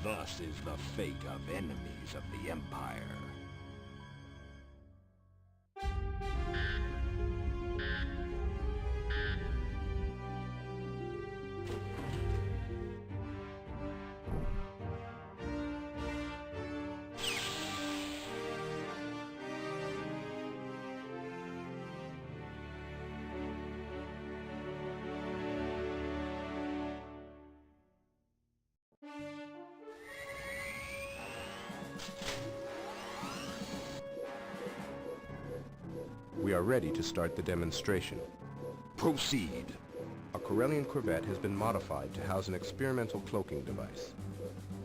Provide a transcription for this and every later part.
Thus is the fate of enemies of the Empire. We are ready to start the demonstration. Proceed. A Corellian corvette has been modified to house an experimental cloaking device.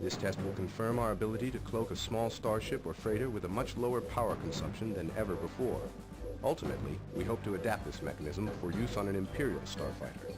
This test will confirm our ability to cloak a small starship or freighter with a much lower power consumption than ever before. Ultimately, we hope to adapt this mechanism for use on an Imperial starfighter.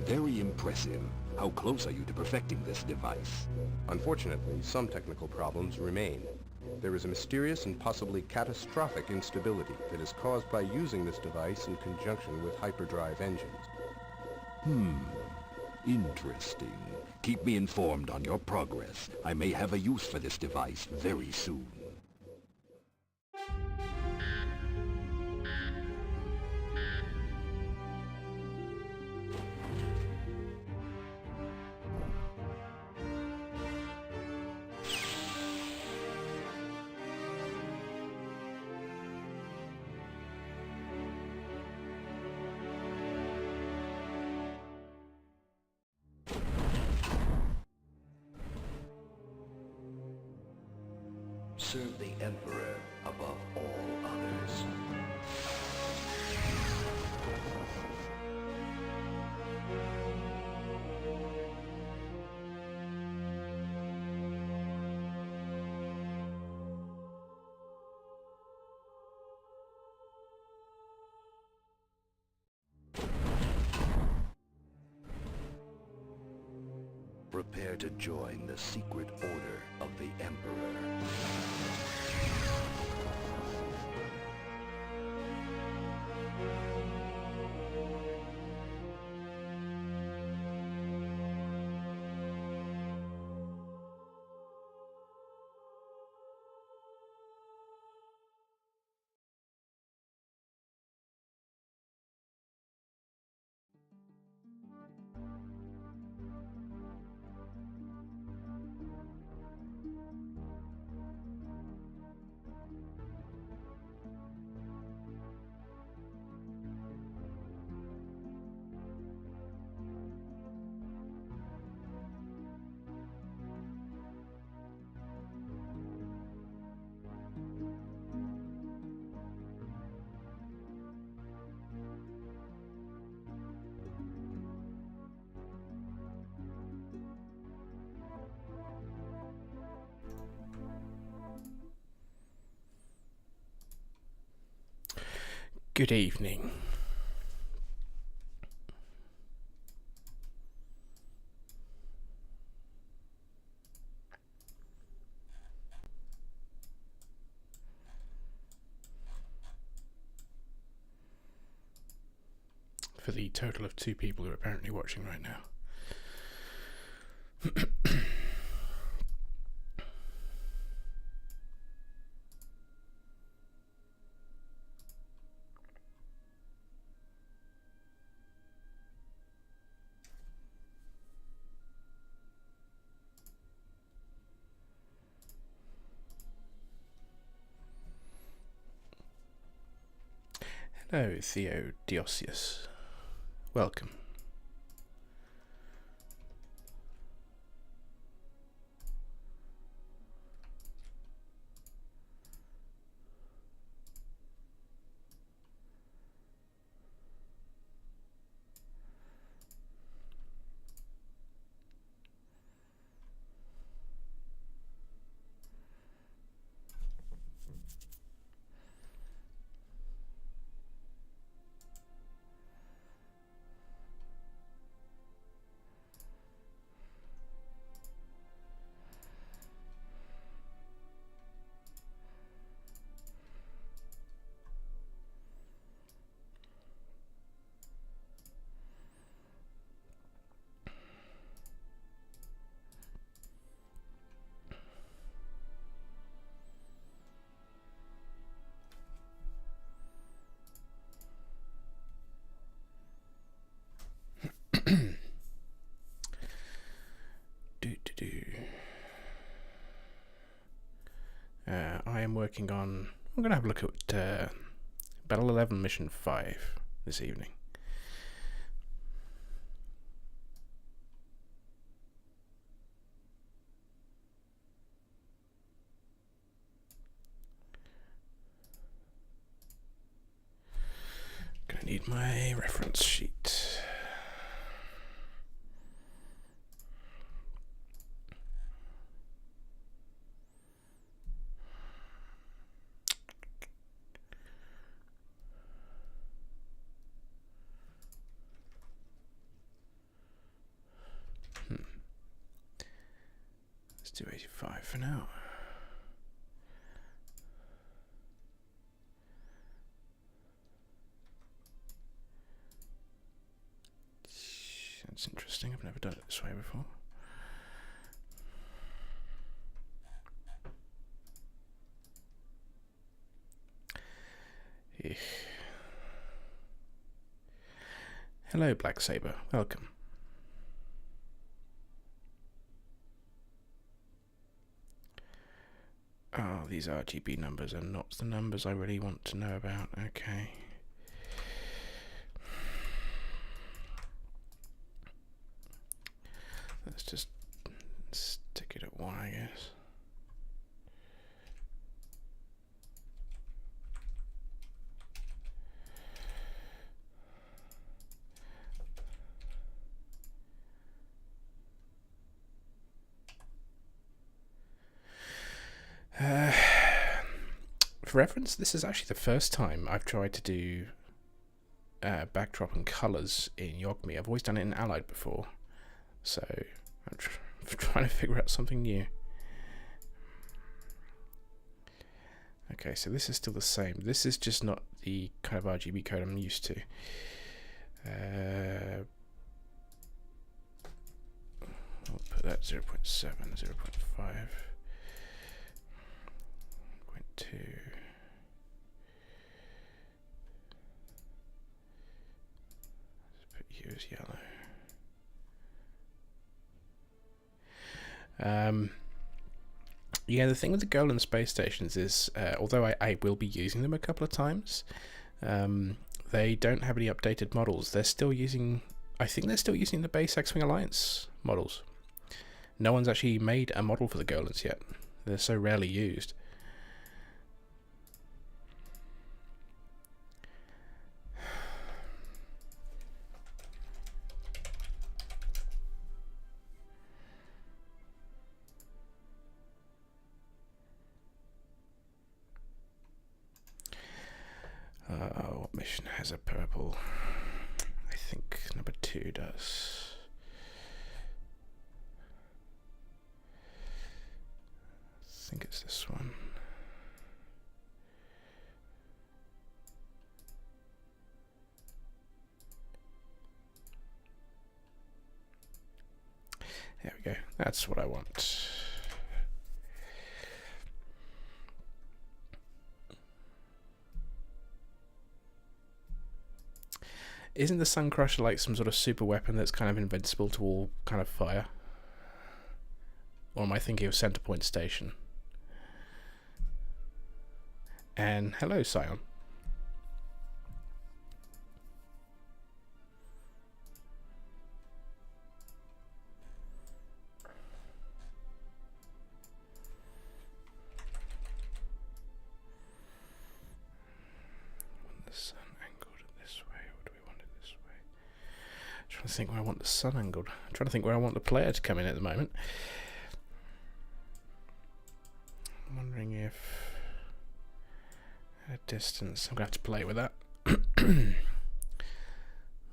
Very impressive. How close are you to perfecting this device? Unfortunately, some technical problems remain. There is a mysterious and possibly catastrophic instability that is caused by using this device in conjunction with hyperdrive engines. Interesting. Keep me informed on your progress. I may have a use for this device very soon. Serve the Emperor above all others. Prepare to join the secret order of the Emperor. Good evening. For the total of 2 people who are apparently watching right now. Hello, Theodosius. Welcome. I'm working on... I'm going to have a look at Battle 11 Mission 5 this evening. Gonna need my reference sheet. Let's do 85 for now. That's interesting. I've never done it this way before. Eek. Hello, Black Saber. Welcome. Oh, these RGB numbers are not the numbers I really want to know about. Okay. Let's just stick it at 1, I guess. For reference, this is actually the first time I've tried to do backdrop and colours in Yogmi. I've always done it in Allied before, so I'm trying to figure out something new. Okay, so this is still the same. This is just not the kind of RGB code I'm used to. I'll put that 0.7, 0.5, 0.2. Let's put you as yellow. Yeah, the thing with the Golan space stations is, although I will be using them a couple of times, they don't have any updated models. They're still using, I think they're still using the base X-Wing Alliance models. No one's actually made a model for the Golans yet. They're so rarely used. What mission has a purple? I think number 2 does. I think it's this one. There we go. That's what I want. Isn't the Sun Crusher like some sort of super weapon that's kind of invincible to all kind of fire? Or am I thinking of Centerpoint Station? And hello, Scion. I think where I want the sun angled. I'm trying to think where I want the player to come in at the moment. I'm wondering if at a distance I'm going to have to play with that.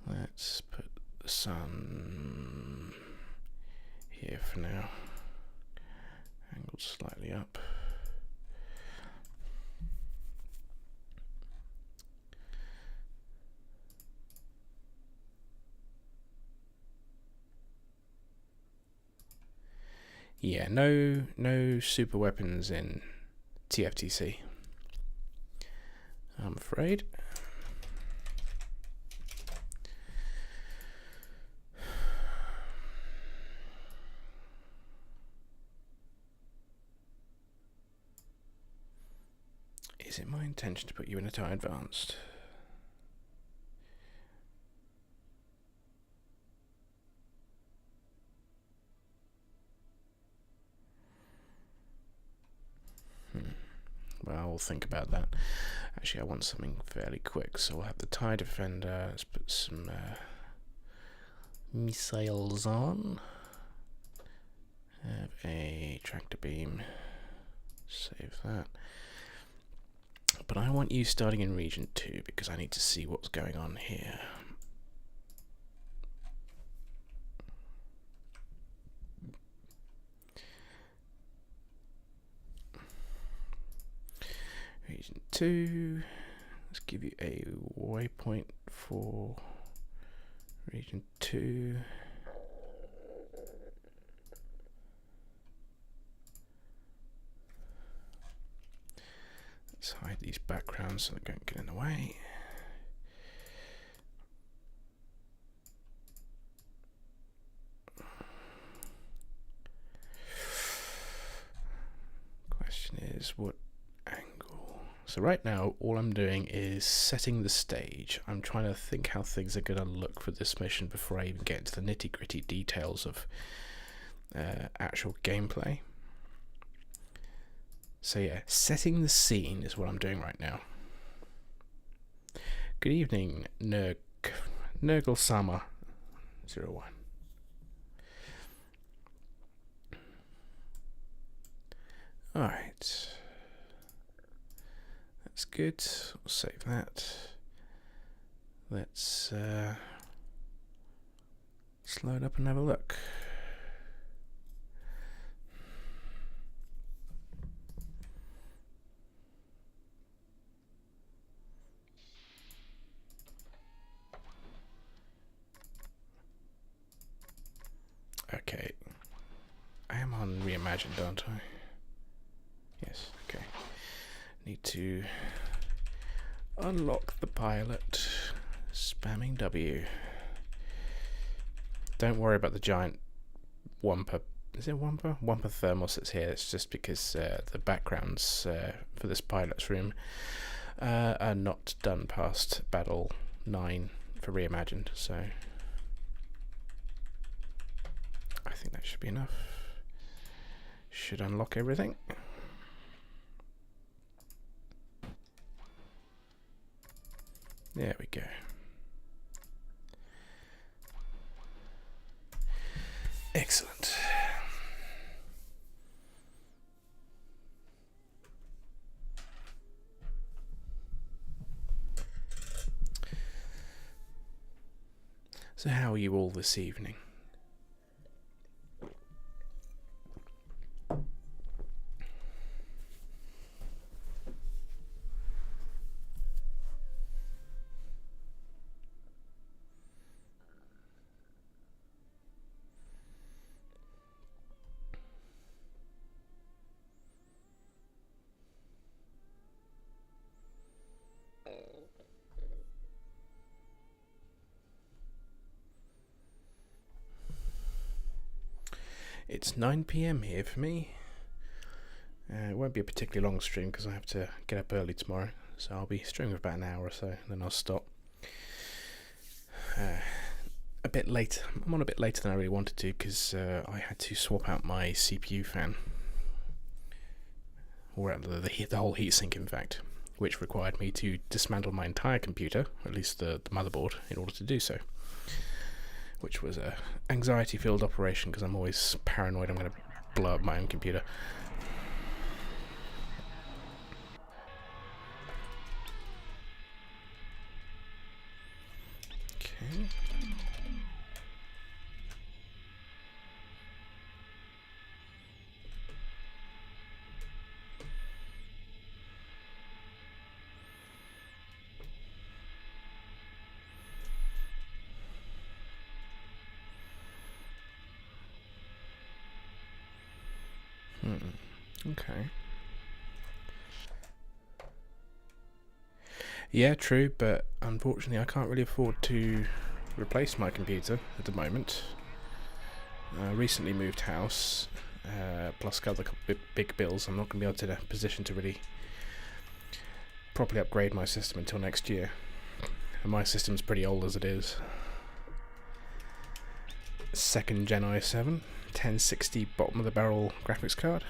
Let's put the sun here for now. Angled slightly up. Yeah, no super weapons in TFTC, I'm afraid. Is it my intention to put you in a tie advanced? Well, we'll think about that. Actually, I want something fairly quick, so we'll have the TIE Defender. Let's put some missiles on. Have a tractor beam. Save that. But I want you starting in Region 2 because I need to see what's going on here. Region 2, let's give you a waypoint for Region 2. Let's hide these backgrounds so they don't get in the way. Question is, what angle? So right now, all I'm doing is setting the stage. I'm trying to think how things are going to look for this mission before I even get into the nitty-gritty details of actual gameplay. So yeah, setting the scene is what I'm doing right now. Good evening, Nurgle-sama 01. Alright. That's good. We'll save that. Let's load up and have a look. Okay. I am on Reimagined, aren't I? Yes, okay. Need to unlock the pilot. Spamming W. Don't worry about the giant Wumper. Is it Wumper? Wumper thermal that's here. It's just because the backgrounds for this pilot's room are not done past Battle 9 for Reimagined, so I think that should be enough. Should unlock everything. There we go. Excellent. So how are you all this evening? It's 9 PM here for me. It won't be a particularly long stream because I have to get up early tomorrow, so I'll be streaming for about an hour or so, and then I'll stop. A bit late. I'm on a bit later than I really wanted to because I had to swap out my CPU fan, or the whole heatsink, in fact, which required me to dismantle my entire computer, at least the motherboard, in order to do so. Which was a anxiety-filled operation because I'm always paranoid I'm going to blow up my own computer. Okay. Okay. Yeah, true, but unfortunately I can't really afford to replace my computer at the moment. I recently moved house, plus got other big bills. I'm not going to be able to in a position to really properly upgrade my system until next year. And my system's pretty old as it is. 2nd Gen i7, 1060 bottom of the barrel graphics card.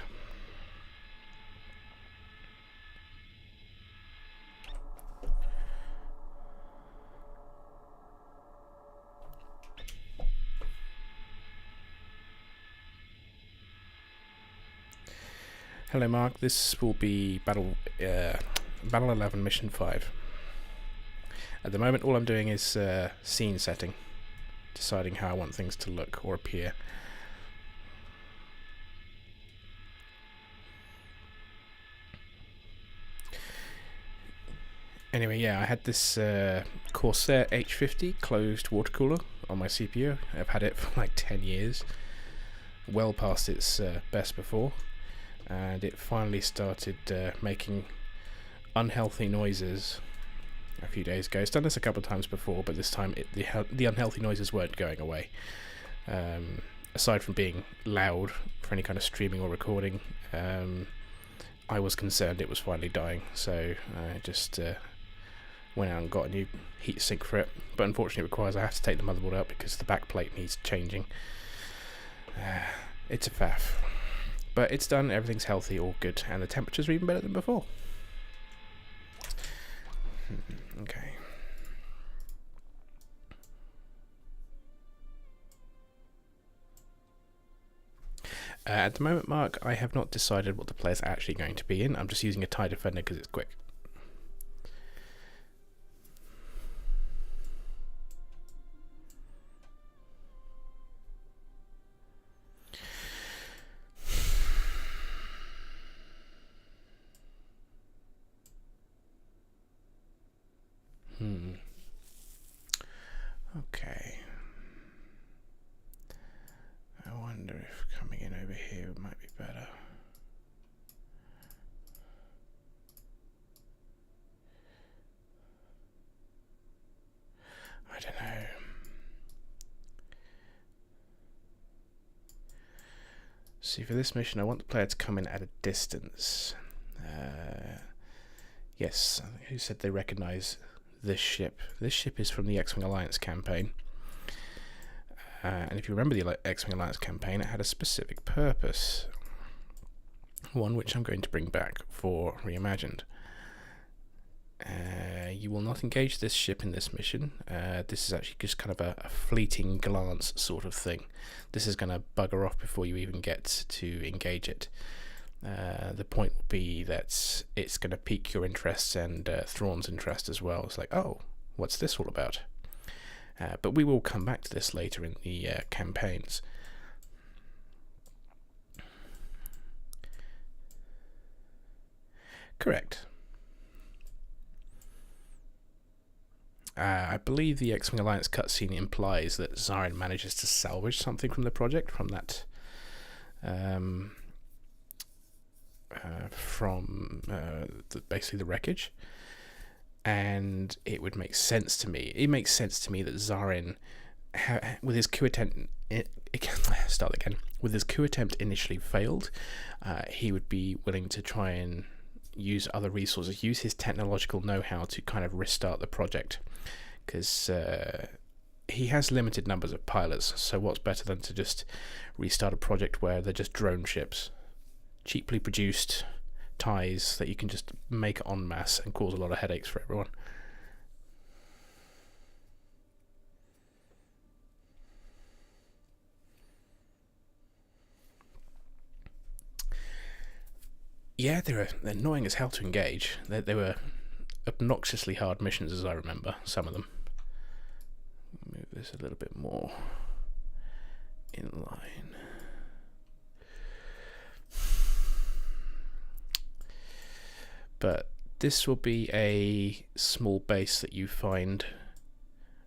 Hello Mark, this will be Battle 11 Mission 5. At the moment all I'm doing is scene setting, deciding how I want things to look or appear. Anyway, yeah, I had this Corsair H50 closed water cooler on my CPU. I've had it for like 10 years, well past its best before. And it finally started making unhealthy noises a few days ago. It's done this a couple of times before, but this time the unhealthy noises weren't going away. Aside from being loud for any kind of streaming or recording, I was concerned it was finally dying, so I just went out and got a new heatsink for it. But unfortunately it requires I have to take the motherboard out because the back plate needs changing. It's a faff. But it's done, everything's healthy, all good, and the temperatures are even better than before. Okay. At the moment, Mark, I have not decided what the player's actually going to be in. I'm just using a TIE Defender because it's quick. Okay. I wonder if coming in over here might be better. I don't know. See, for this mission, I want the player to come in at a distance. Yes, who said they recognize this ship? This ship is from the X-Wing Alliance campaign. And if you remember the X-Wing Alliance campaign, it had a specific purpose. One which I'm going to bring back for Reimagined. You will not engage this ship in this mission. This is actually just kind of a fleeting glance sort of thing. This is going to bugger off before you even get to engage it. The point will be that it's going to pique your interest and Thrawn's interest as well. It's like, oh, what's this all about? But we will come back to this later in the campaigns. Correct. I believe the X-Wing Alliance cutscene implies that Zarin manages to salvage something from the project, from that basically the wreckage, and it would make sense to me. It makes sense to me that Zarin, with his coup attempt, with his coup attempt initially failed, he would be willing to try and use other resources, use his technological know-how to kind of restart the project, because he has limited numbers of pilots. So what's better than to just restart a project where they're just drone ships, cheaply produced TIEs that you can just make en masse and cause a lot of headaches for everyone. Yeah, they're annoying as hell to engage. They were obnoxiously hard missions, as I remember, some of them. Move this a little bit more in line. But this will be a small base that you find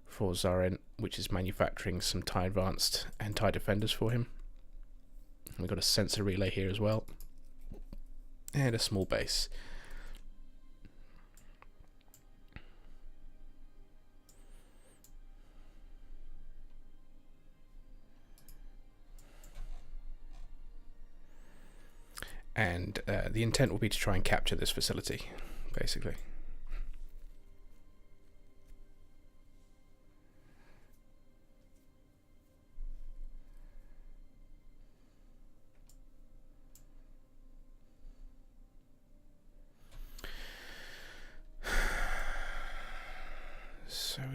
for Zarin, which is manufacturing some TIE Advanced and TIE Defenders for him. We've got a sensor relay here as well, and a small base. And the intent will be to try and capture this facility, basically.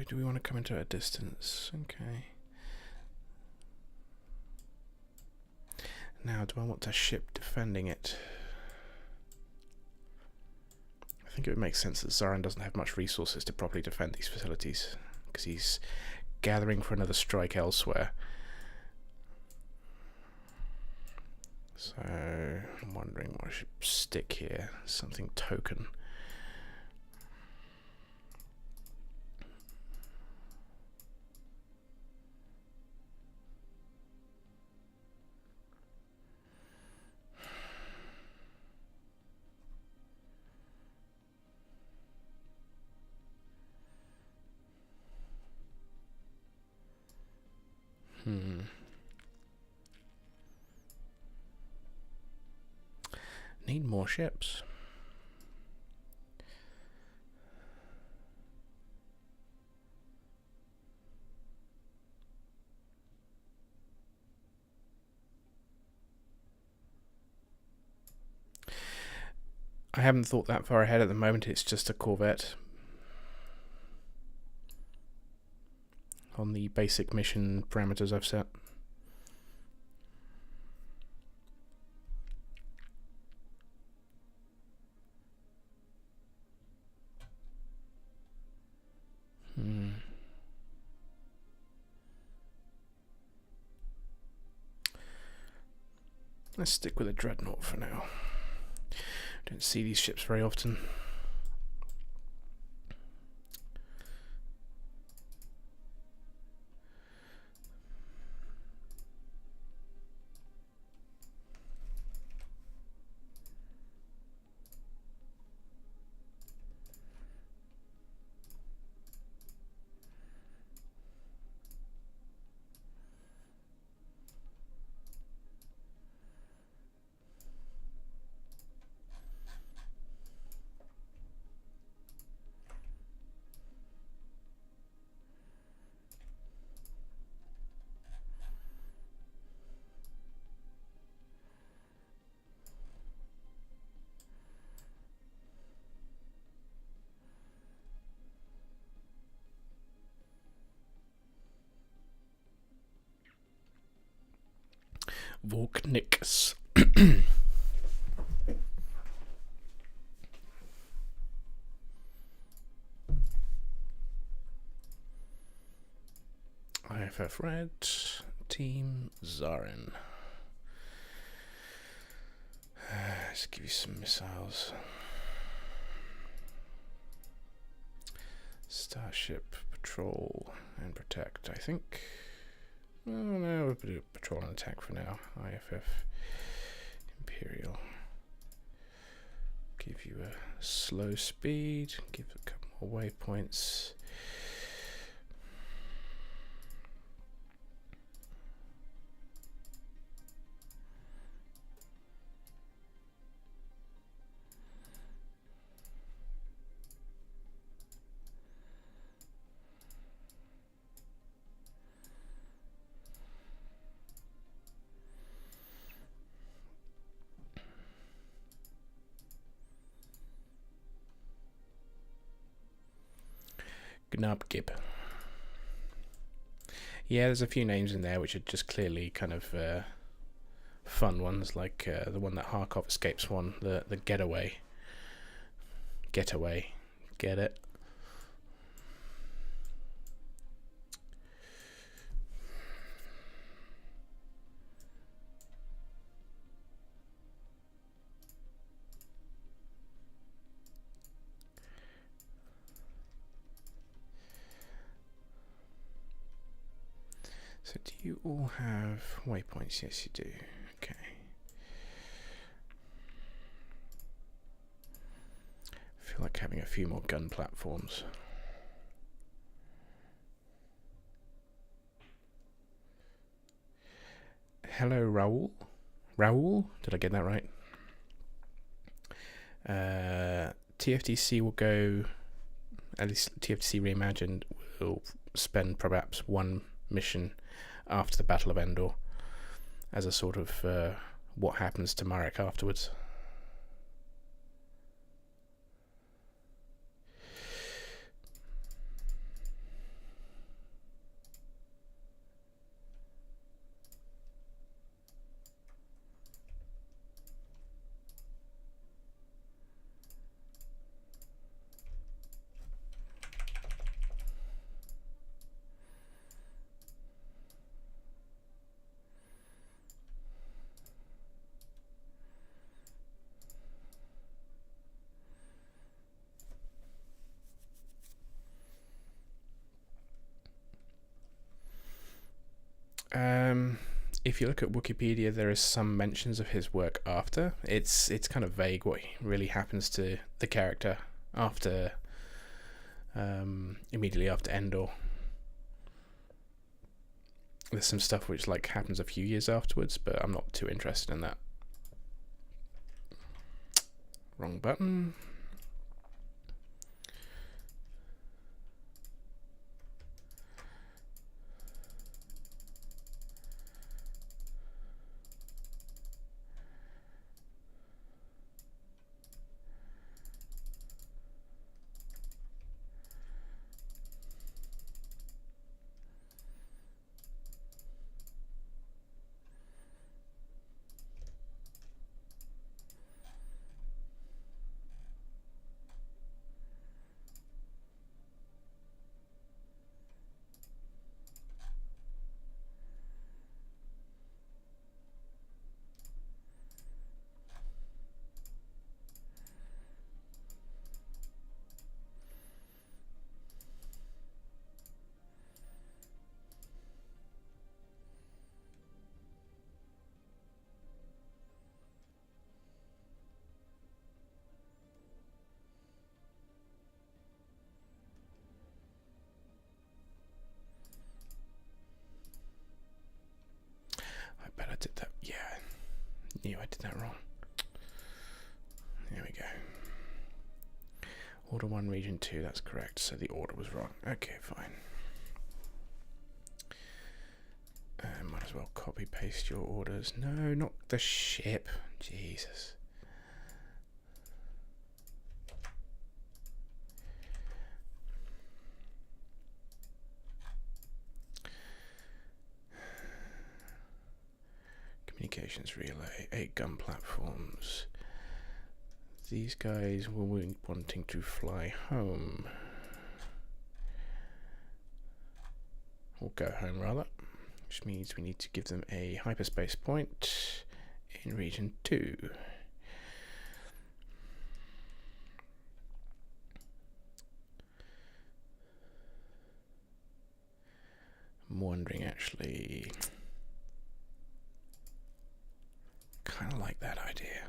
do we want to come into a distance? Okay. Now, do I want a ship defending it? I think it would make sense that Zarin doesn't have much resources to properly defend these facilities, because he's gathering for another strike elsewhere. So, I'm wondering what I should stick here. Something token. Need more ships. I haven't thought that far ahead at the moment. It's just a corvette on the basic mission parameters I've set. Let's stick with a dreadnought for now. Don't see these ships very often. Volkniks. IFF Red, Team Zarin. Let's give you some missiles. Starship, Patrol, and Protect, I think. Oh no, we'll do Patrol and Attack for now. IFF Imperial. Give you a slow speed, give a couple more waypoints. Gnabgib. Yeah, there's a few names in there which are just clearly kind of fun ones, like the one that Harkov escapes one, the Getaway. Getaway. Get it? So do you all have waypoints? Yes, you do. Okay. I feel like having a few more gun platforms. Hello, Raoul. Raoul? Did I get that right? TFTC will go, at least TFTC Reimagined will spend perhaps one mission after the Battle of Endor as a sort of what happens to Marek afterwards. if you look at Wikipedia, there is some mentions of his work after. It's kind of vague what really happens to the character after, immediately after Endor. There's some stuff which like happens a few years afterwards, but I'm not too interested in that. Wrong button. I bet I did that. Yeah, knew I did that wrong. There we go. Order 1, Region 2, that's correct. So the order was wrong. Okay, fine. Might as well copy paste your orders. No, not the ship. Jesus. Communications relay, 8 gun platforms. These guys were wanting to fly home. Or go home, rather. Which means we need to give them a hyperspace point in Region 2. I'm wondering, actually... kind of like that idea.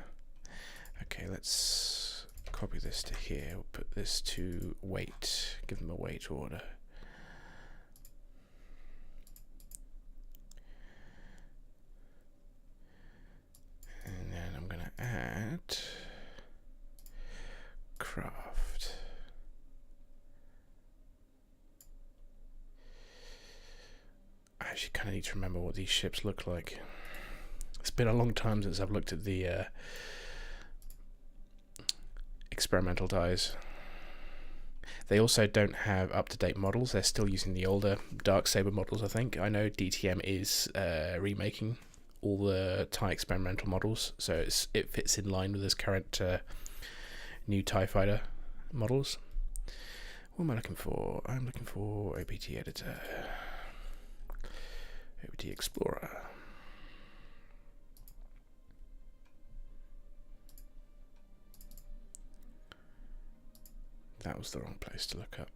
Okay, let's copy this to here. We'll put this to wait. Give them a wait order. And then I'm going to add craft. I actually kind of need to remember what these ships look like. It's been a long time since I've looked at the experimental dies. They also don't have up-to-date models. They're still using the older Darksaber models, I think. I know DTM is remaking all the TIE experimental models, so it fits in line with this current new TIE fighter models. What am I looking for? I'm looking for OPT editor. OPT Explorer. That was the wrong place to look up.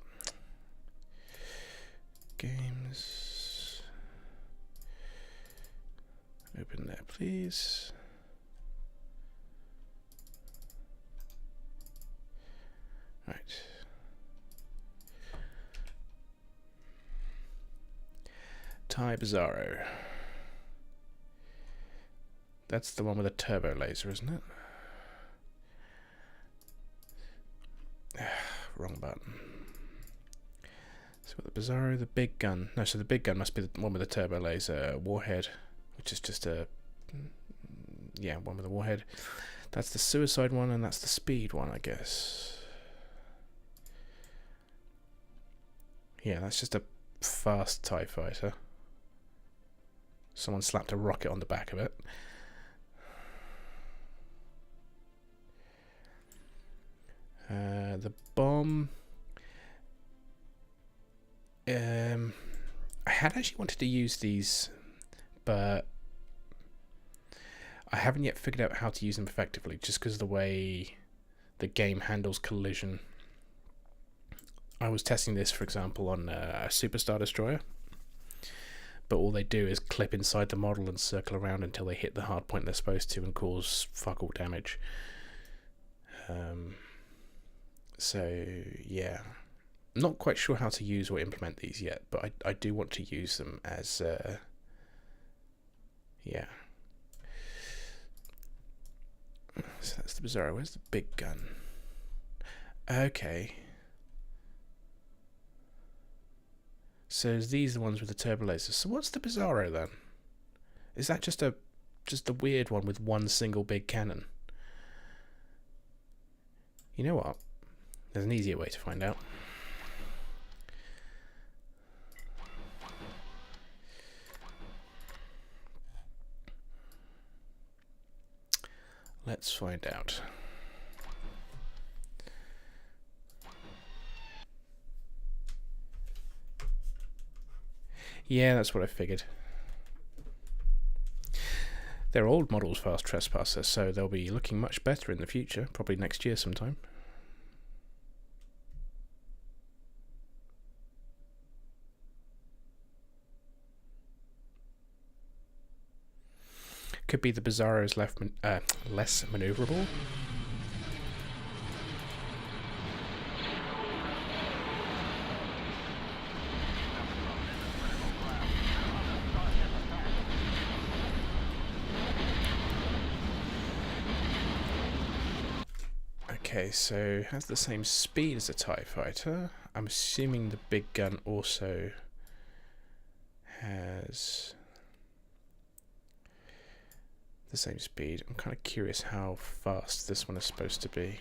Games. Open there, please. Right. TIE Bizarro. That's the one with a turbo laser, isn't it? Wrong button. So the Bizarro, the big gun. No, so the big gun must be the one with the turbo laser warhead, which is just a... yeah, one with a warhead. That's the suicide one, and that's the speed one, I guess. Yeah, that's just a fast TIE fighter. Someone slapped a rocket on the back of it. The bomb. I had actually wanted to use these, but I haven't yet figured out how to use them effectively, just because of the way the game handles collision. I was testing this, for example, on a Superstar Destroyer, but all they do is clip inside the model and circle around until they hit the hard point they're supposed to and cause fuck all damage. So yeah, not quite sure how to use or implement these yet, but I do want to use them as yeah. So that's the Bizarro. Where's the big gun? Okay. So these are the ones with the turbo lasers. So what's the Bizarro then? Is that just a weird one with one single big cannon? You know what? There's an easier way to find out. Let's find out. Yeah, that's what I figured. They're old models, Fast Trespasser, so they'll be looking much better in the future, probably next year sometime. Could be the Bizarro's less maneuverable. Okay, so it has the same speed as a TIE Fighter. I'm assuming the big gun also has the same speed. I'm kind of curious how fast this one is supposed to be.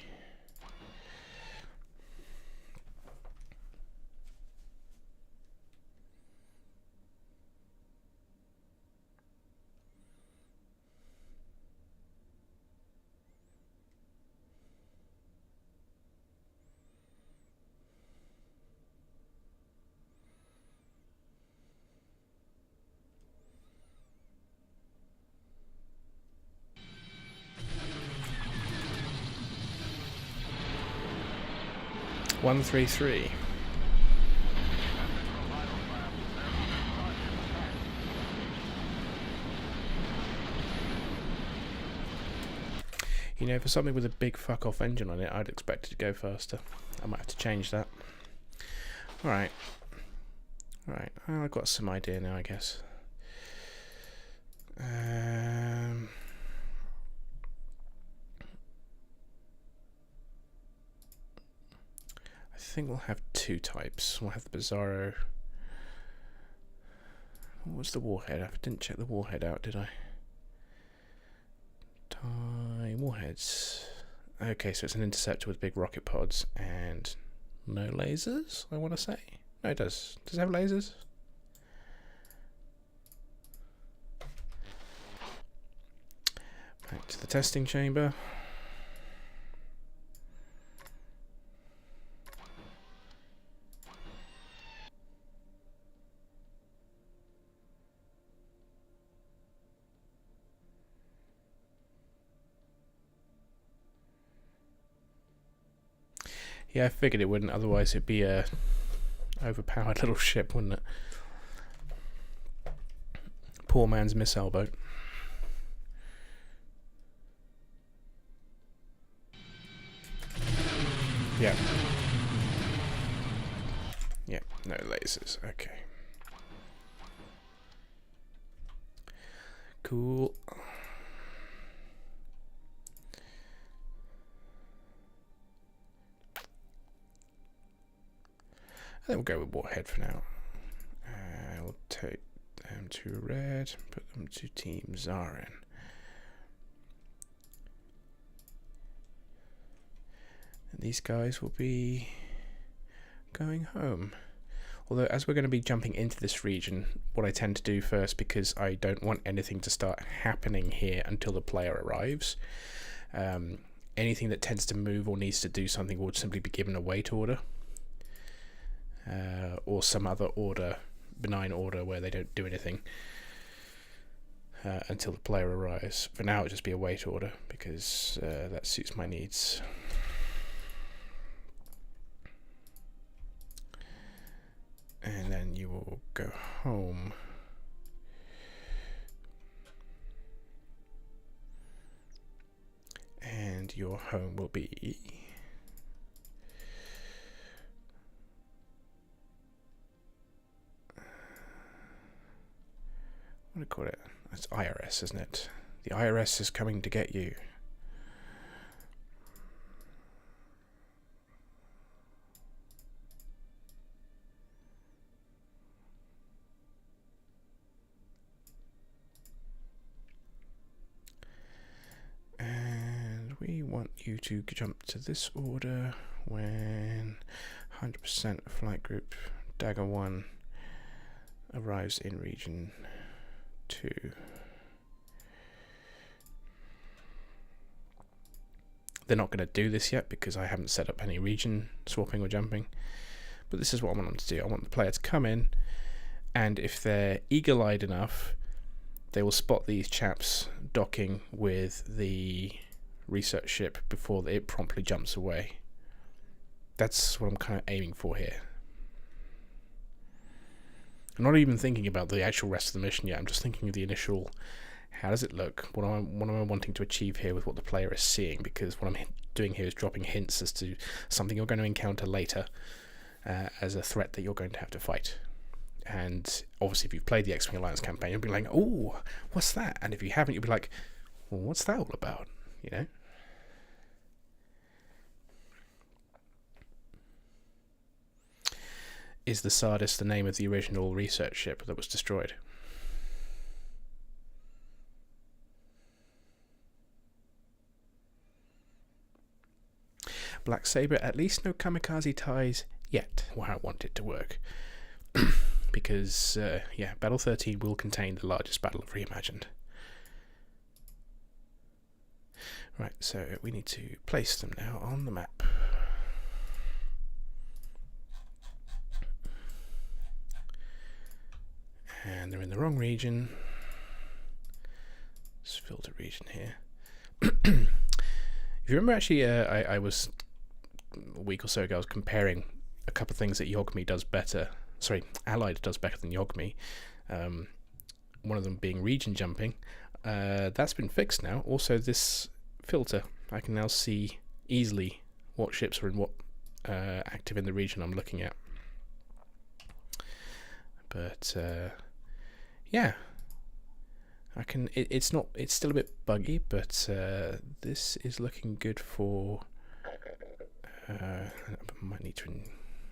One, 3, 3. You know, for something with a big fuck off engine on it, I'd expect it to go faster. I might have to change that. Alright. Alright, well, I've got some idea now, I guess. I think we'll have two types. We'll have the Bizarro. What was the warhead? I didn't check the warhead out, did I? Warheads. Okay, so it's an interceptor with big rocket pods and no lasers, I want to say. No, it does. Does it have lasers? Back to the testing chamber. Yeah, I figured it wouldn't, otherwise it'd be a overpowered little ship, wouldn't it? Poor man's missile boat. Yeah. Yeah, no lasers, okay. Cool. I think we'll go with warhead for now. We'll take them to red, put them to Team Zarin. And these guys will be going home. Although, as we're going to be jumping into this region, what I tend to do first, because I don't want anything to start happening here until the player arrives, anything that tends to move or needs to do something will simply be given a wait order. Or some other order, benign order, where they don't do anything until the player arrives. For now, it'll just be a wait order, because that suits my needs. And then you will go home. and your home will be... what do I call it? It's IRS, isn't it? The IRS is coming to get you. And we want you to jump to this order when 100% flight group Dagger 1 arrives in region 2. They're not going to do this yet because I haven't set up any region swapping or jumping, but this is what I want them to do. I want the player to come in, and if they're eagle-eyed enough, they will spot these chaps docking with the research ship before it promptly jumps away. That's what I'm kind of aiming for here. I'm not even thinking about the actual rest of the mission yet. I'm just thinking of the initial, how does it look? What am I wanting to achieve here with what the player is seeing? Because what I'm doing here is dropping hints as to something you're going to encounter later as a threat that you're going to have to fight. And obviously if you've played the X-Wing Alliance campaign, you'll be like, oh, what's that? And if you haven't, you'll be like, well, what's that all about? You know? Is the Sardis the name of the original research ship that was destroyed? Black Saber, at least no kamikaze ties yet. Well, I want it to work. Because, yeah, Battle 13 will contain the largest battle of Reimagined. Right, so we need to place them now on the map. And they're in the wrong region. Let's filter region here. If you remember, actually, I was a week or so ago, I was comparing a couple of things that Yogmi does better. Sorry, Allied does better than Yogmi. One of them being region jumping. That's been fixed now. Also, this filter, I can now see easily what ships are in what active in the region I'm looking at. But yeah, I can. It's still a bit buggy, but this is looking good for. I might need to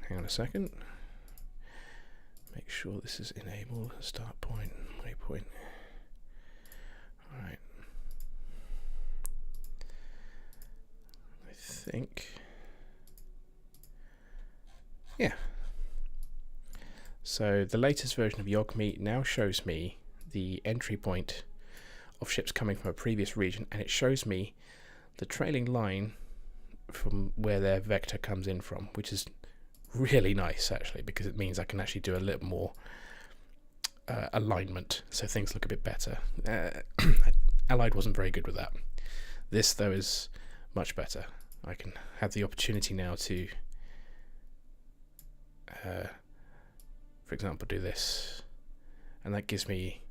hang on a second. Make sure this is enabled. Start point, waypoint. All right. I think. Yeah. So the latest version of Yogmi now shows me the entry point of ships coming from a previous region, and it shows me the trailing line from where their vector comes in from, which is really nice actually, because it means I can actually do a little more alignment, so things look a bit better. Allied wasn't very good with that. This though is much better. I can have the opportunity now to for example do this, and that gives me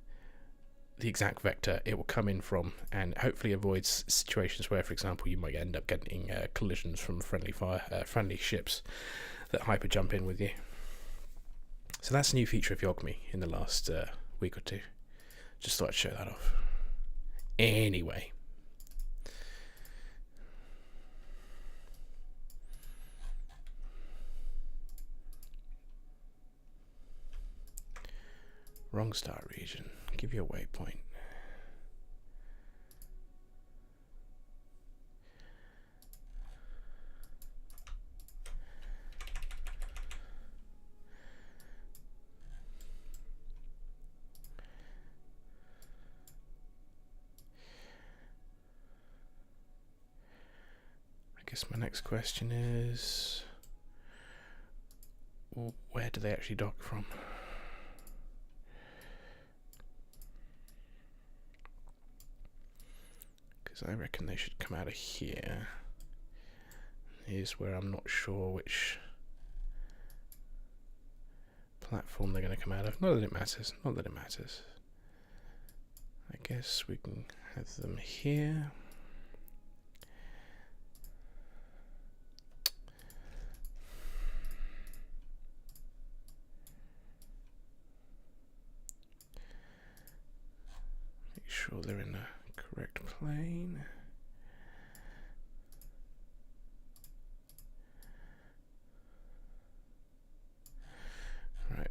the exact vector it will come in from, and hopefully avoids situations where, for example, you might end up getting collisions from friendly ships that hyper jump in with you. So that's a new feature of Yogmi in the last week or two. Just thought I'd show that off. Anyway. Wrong star region. Give you a waypoint. I guess my next question is, well, where do they actually dock from? I reckon they should come out of here. Here's where I'm not sure which platform they're going to come out of. Not that it matters. Not that it matters. I guess we can have them here. sure they're in the correct plane. Right.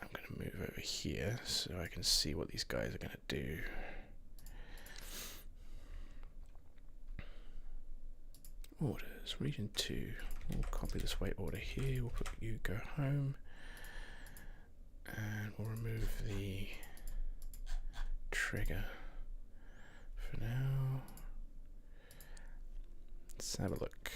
I'm going to move over here so I can see what these guys are going to do. Orders, region 2. We'll copy this weight order here. We'll put you go home. And we'll remove the trigger for now. Let's have a look.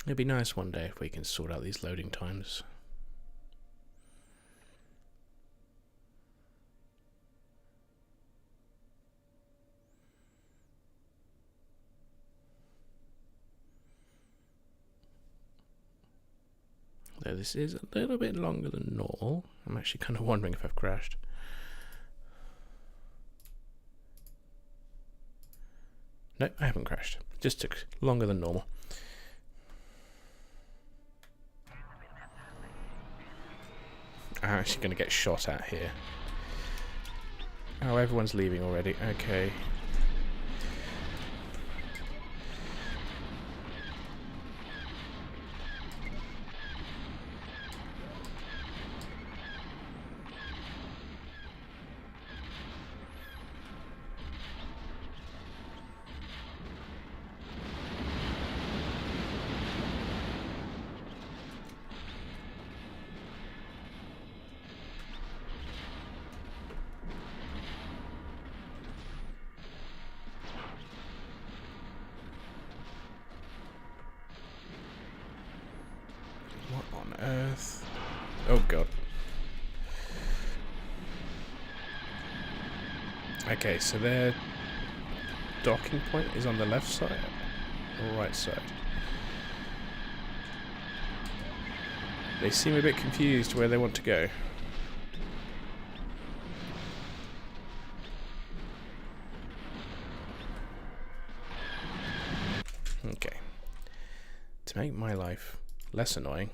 It'd be nice one day if we can sort out these loading times. Though this is a little bit longer than normal. I'm actually kind of wondering if I've crashed. No, I haven't crashed. Just took longer than normal. I'm actually going to get shot at here. Oh, everyone's leaving already. Okay. Earth. Oh god. Okay, so their docking point is on the left side or right side. They seem a bit confused where they want to go. Okay. To make my life less annoying,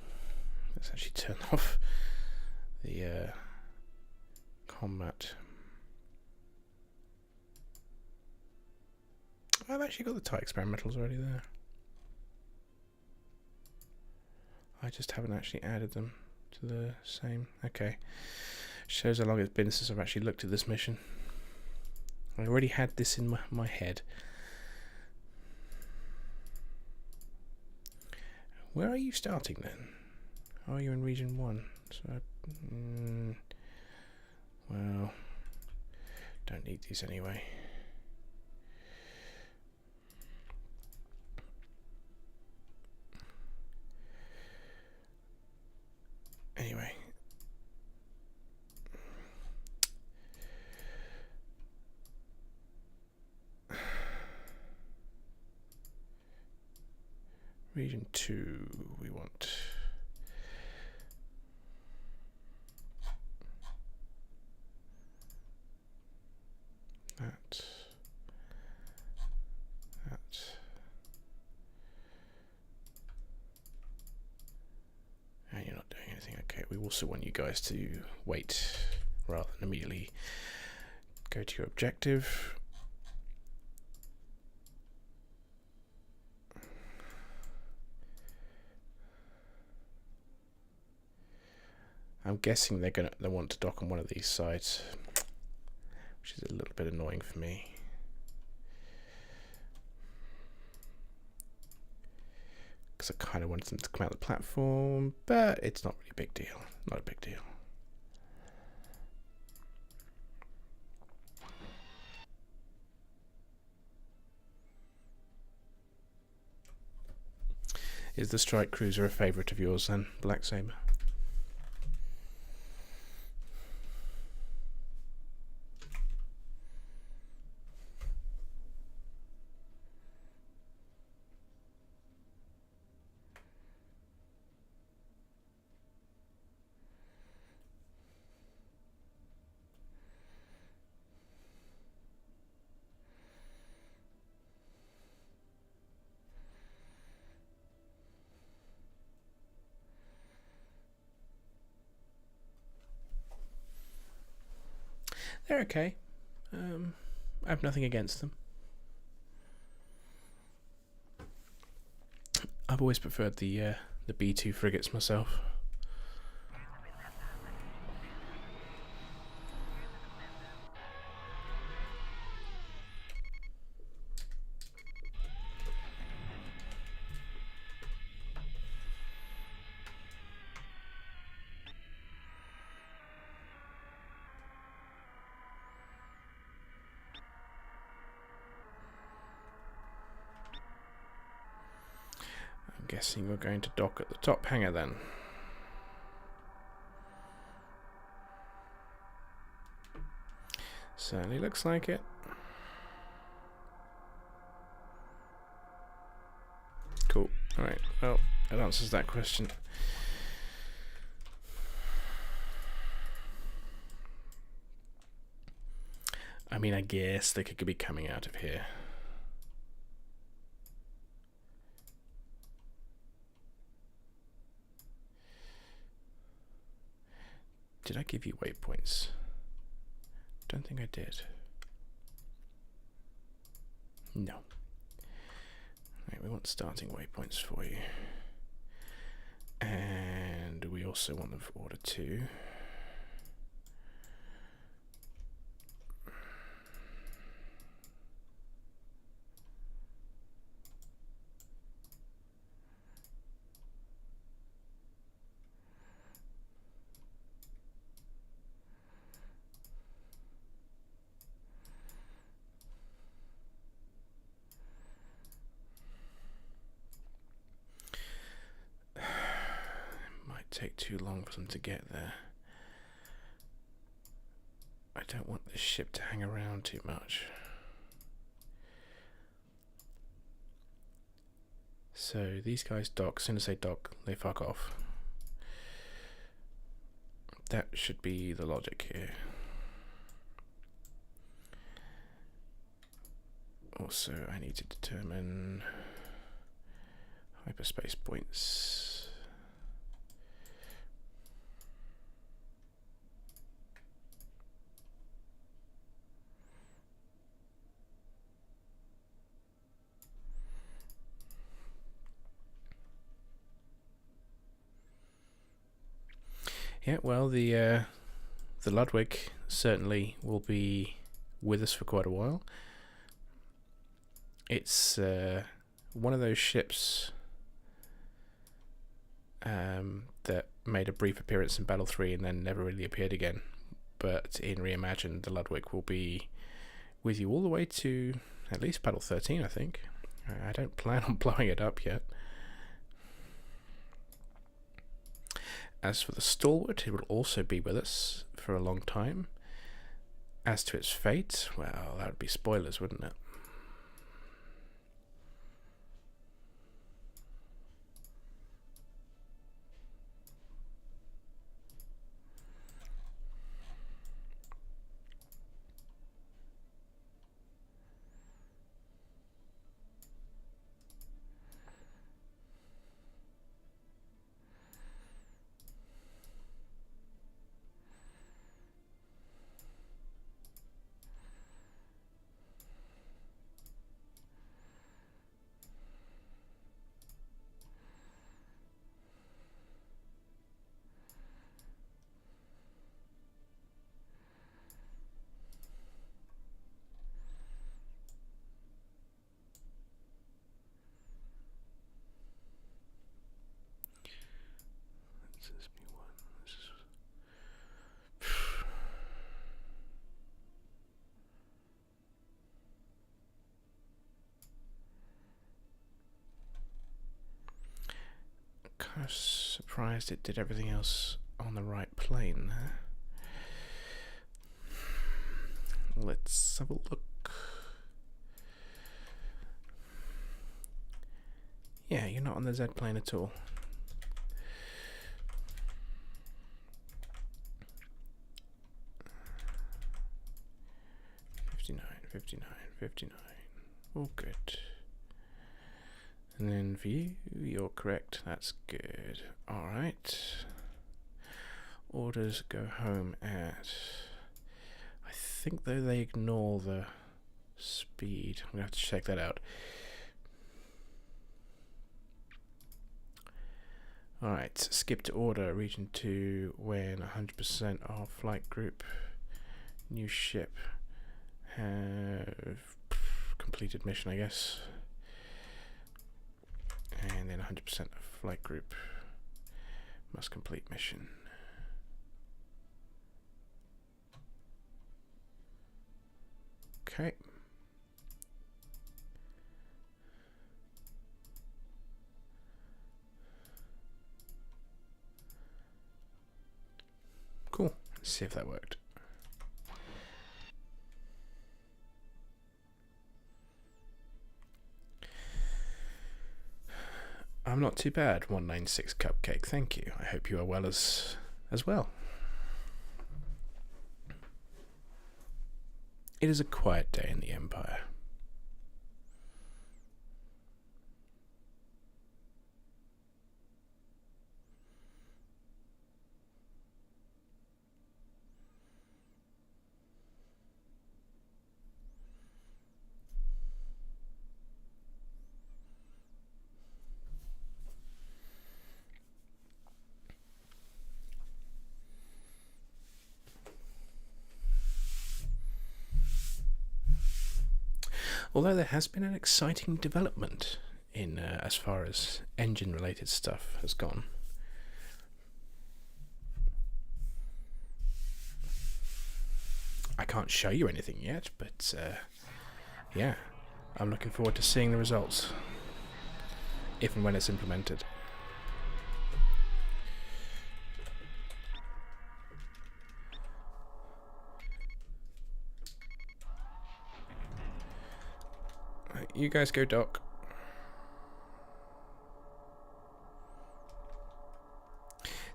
let's actually turn off the combat. I've actually got the TIE experimentals already there. I just haven't actually added them to the same. Okay. Shows how long it's been since I've actually looked at this mission. I already had this in my head. Where are you starting then? Oh, you're in region 1. So, well, don't need these anyway. Anyway. Region 2, we want. That. And you're not doing anything. Okay, we also want you guys to wait rather than immediately go to your objective. I'm guessing they want to dock on one of these sides, which is a little bit annoying for me. Because I kind of wanted them to come out of the platform, but it's not really a big deal. Not a big deal. Is the Strike Cruiser a favourite of yours then, Black Saber? They're okay. I have nothing against them. I've always preferred the B2 frigates myself. Guessing we're going to dock at the top hangar then. Certainly looks like it. Cool. Alright, well, that answers that question. I mean, I guess they could be coming out of here. Did I give you waypoints? Don't think I did. No. Right, we want starting waypoints for you. And we also want them for order 2. Take too long for them to get there. I don't want this ship to hang around too much. So these guys dock. As soon as they dock, they fuck off. That should be the logic here. Also, I need to determine hyperspace points. Yeah, well, the Ludwig certainly will be with us for quite a while. It's one of those ships that made a brief appearance in Battle 3 and then never really appeared again. But in Reimagined, the Ludwig will be with you all the way to at least Battle 13, I think. I don't plan on blowing it up yet. As for the Stalwart, it will also be with us for a long time. As to its fate, well, that would be spoilers, wouldn't it? was surprised it did everything else on the right plane there. Let's have a look. Yeah, you're not on the Z plane at all. $59. All good. And then view, you're correct. That's good. Alright. Orders go home at... I think though they ignore the speed. I'm going to have to check that out. Alright, skip to order. Region 2 when 100% of flight group. New ship. Have completed mission, I guess. And then 100% of flight group must complete mission. Okay. Cool. Let's see if that worked. I'm not too bad, 196 Cupcake. Thank you. I hope you are well as well. It is a quiet day in the Empire. Although there has been an exciting development in as far as engine-related stuff has gone. I can't show you anything yet, but yeah, I'm looking forward to seeing the results, if and when it's implemented. You guys go dock.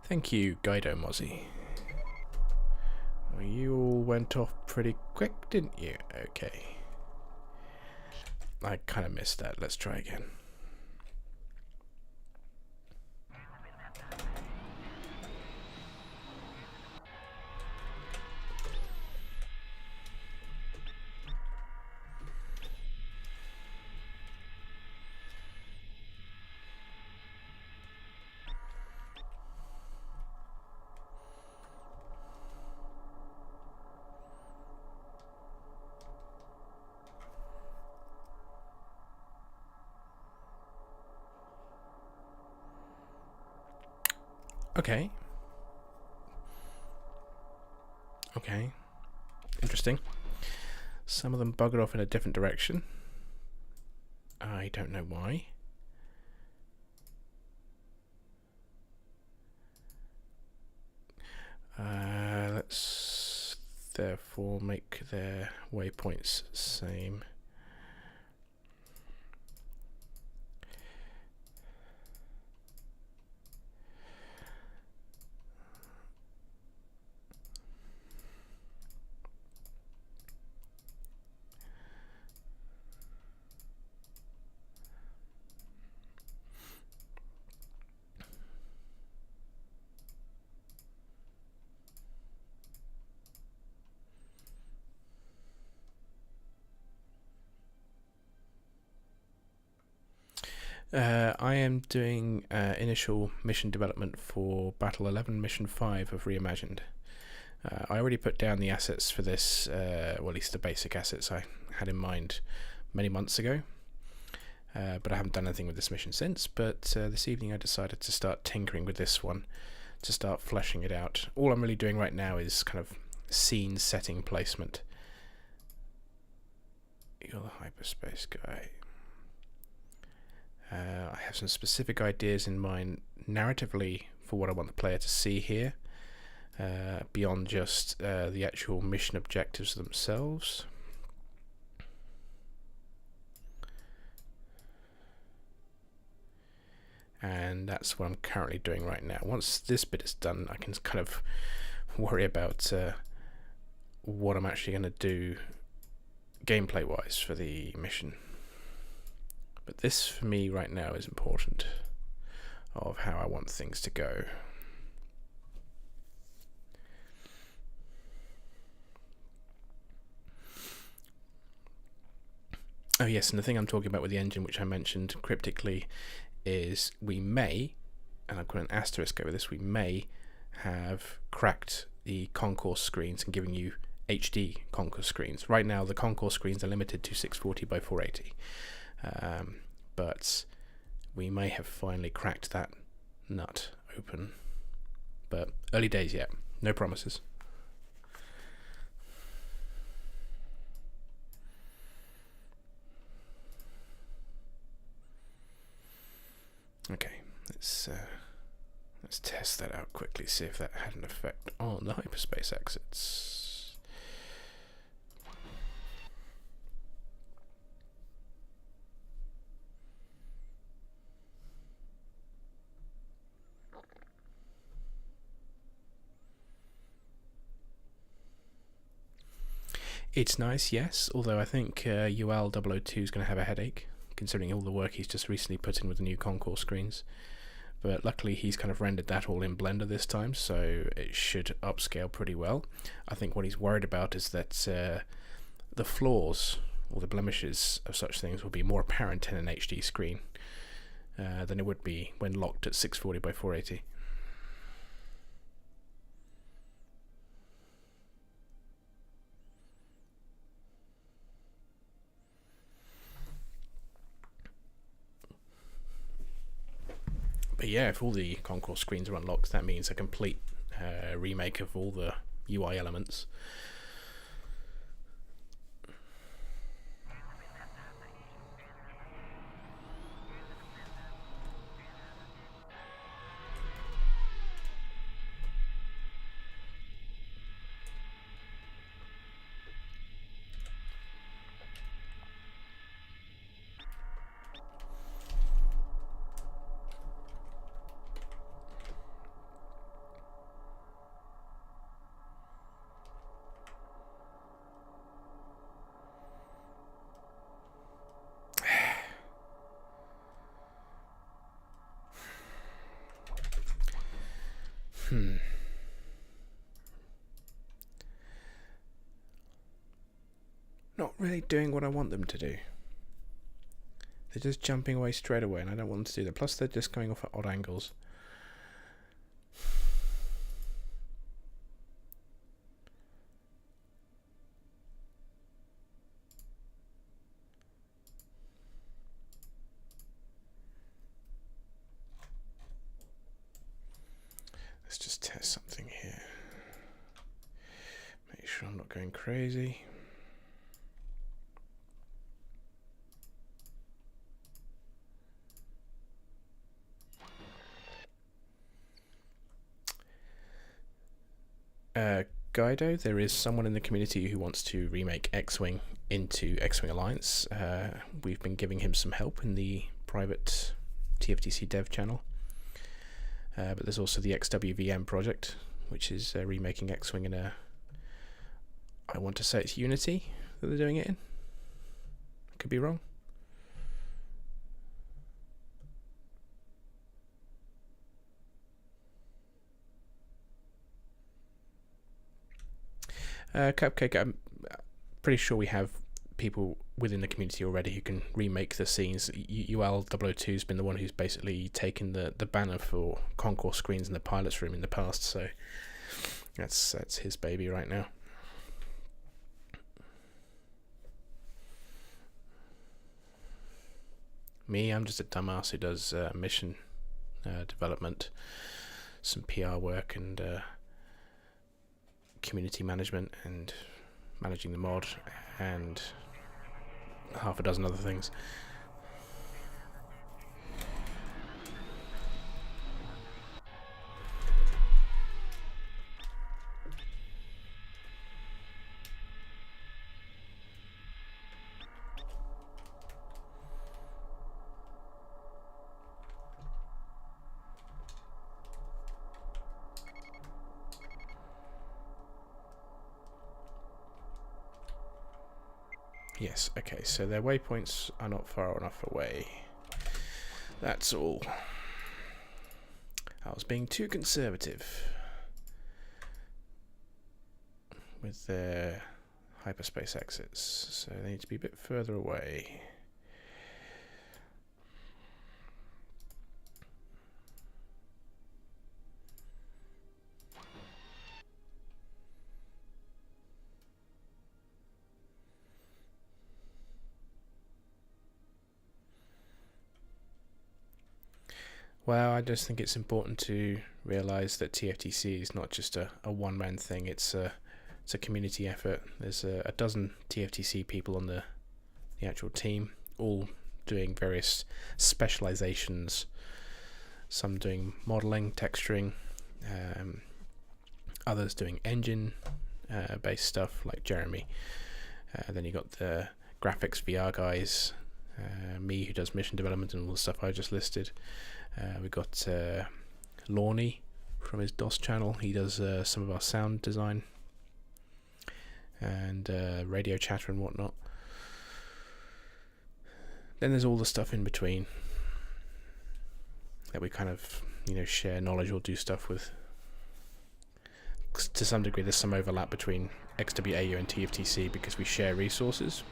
Thank you, Guido Mozzie. Well, you all went off pretty quick, didn't you? Okay. I kind of missed that. Let's try again. Okay. Okay. Interesting. Some of them buggered off in a different direction. I don't know why. Let's therefore make their waypoints same. I am doing initial mission development for Battle 11 Mission 5 of Reimagined. I already put down the assets for this, well, at least the basic assets I had in mind many months ago, but I haven't done anything with this mission since. But this evening I decided to start tinkering with this one, to start fleshing it out. All I'm really doing right now is kind of scene setting placement. You're the hyperspace guy. I have some specific ideas in mind narratively for what I want the player to see here, beyond just the actual mission objectives themselves. And that's what I'm currently doing right now. Once this bit is done, I can kind of worry about what I'm actually going to do gameplay wise for the mission. But this for me right now is important, of how I want things to go. Oh yes, and the thing I'm talking about with the engine, which I mentioned cryptically, is we may, and I've got an asterisk over this, we may have cracked the concourse screens and giving you HD concourse screens. Right now the concourse screens are limited to 640 by 480, but we may have finally cracked that nut open. But early days yet, no promises. Okay, let's test that out quickly, see if that had an effect on the hyperspace exits. It's nice, yes, although I think UL002 is going to have a headache, considering all the work he's just recently put in with the new concourse screens. But luckily he's kind of rendered that all in Blender this time, so it should upscale pretty well. I think what he's worried about is that the flaws or the blemishes of such things will be more apparent in an HD screen than it would be when locked at 640 by 480. But yeah, if all the concourse screens are unlocked, that means a complete remake of all the UI elements. Not really doing what I want them to do. They're just jumping away straight away, and I don't want them to do that. Plus, they're just going off at odd angles. Let's just test something here. Make sure I'm not going crazy. Guido, there is someone in the community who wants to remake X-Wing into X-Wing Alliance. We've been giving him some help in the private TFTC dev channel. But there's also the XWVM project, which is remaking X-Wing in a... I want to say it's Unity that they're doing it in. I could be wrong. Cupcake, I'm pretty sure we have people within the community already who can remake the scenes. UL002 has been the one who's basically taken the banner for concourse screens in the pilot's room in the past, so that's his baby right now. Me, I'm just a dumbass who does mission development, some PR work, and community management, and managing the mod, and half a dozen other things. Yes, okay, so their waypoints are not far enough away. That's all. I was being too conservative with their hyperspace exits, so they need to be a bit further away. Well, I just think it's important to realise that TFTC is not just a one-man thing. It's a community effort. There's a dozen TFTC people on the actual team, all doing various specializations. Some doing modeling, texturing, others doing engine-based stuff like Jeremy. Then you got the graphics VR guys, me who does mission development and all the stuff I just listed. We've got Lorne from his DOS channel. He does some of our sound design and radio chatter and whatnot. Then there's all the stuff in between that we kind of, share knowledge or do stuff with. To some degree, there's some overlap between XWAU and TFTC because we share resources.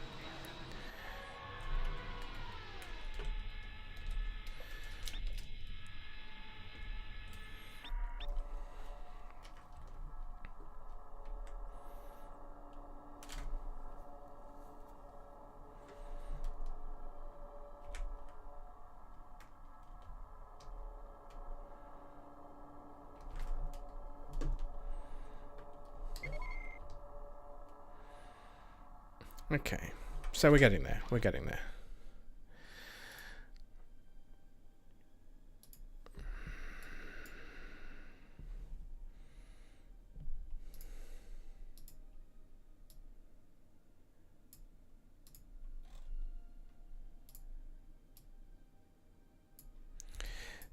Okay, so we're getting there.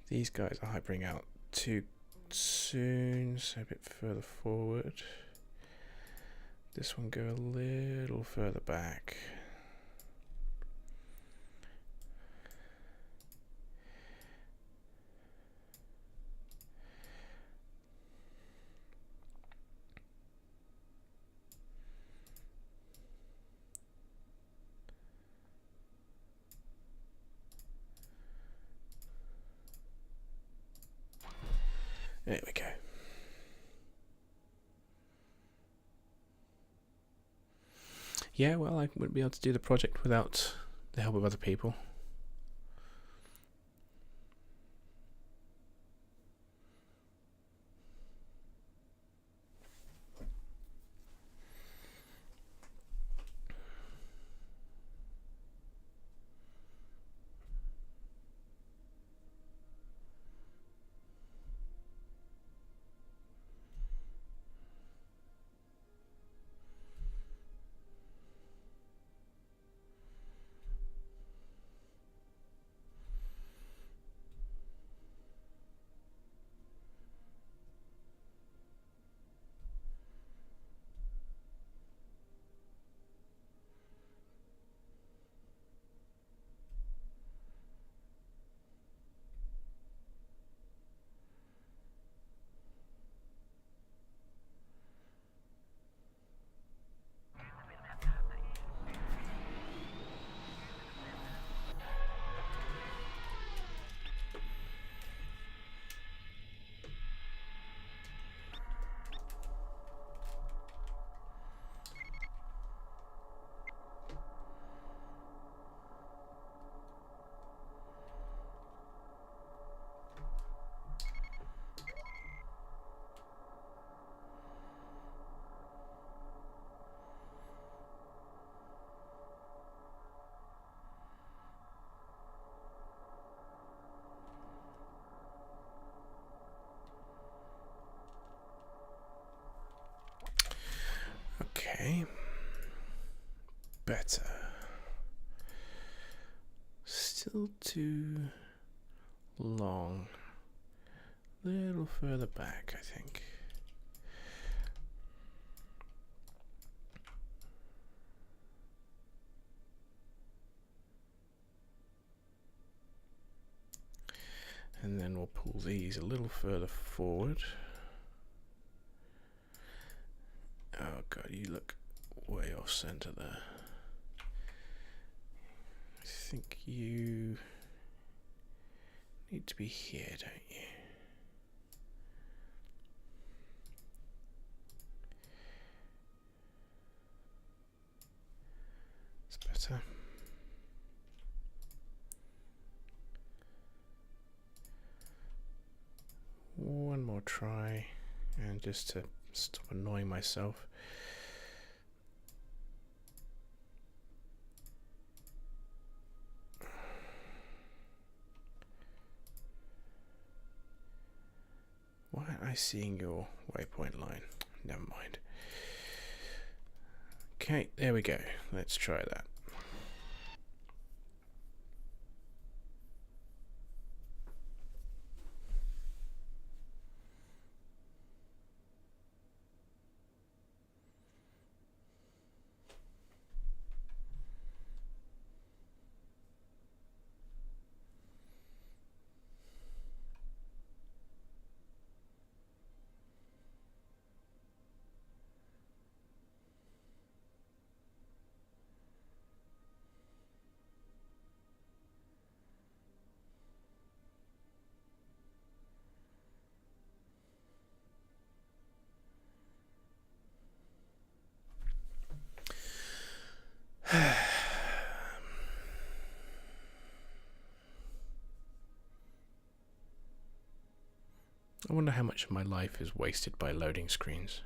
These guys are hypering out too soon, so a bit further forward. This one go a little further back. There we go. Yeah, well, I wouldn't be able to do the project without the help of other people. Okay. Better. Still too long. A little further back, I think. these a little further forward. Oh god, you look way off center there. I think you need to be here, don't you? It's better. One more try, and just to stop annoying myself. Why aren't I seeing your waypoint line? Never mind. Okay, there we go. Let's try that. I wonder how much of my life is wasted by loading screens.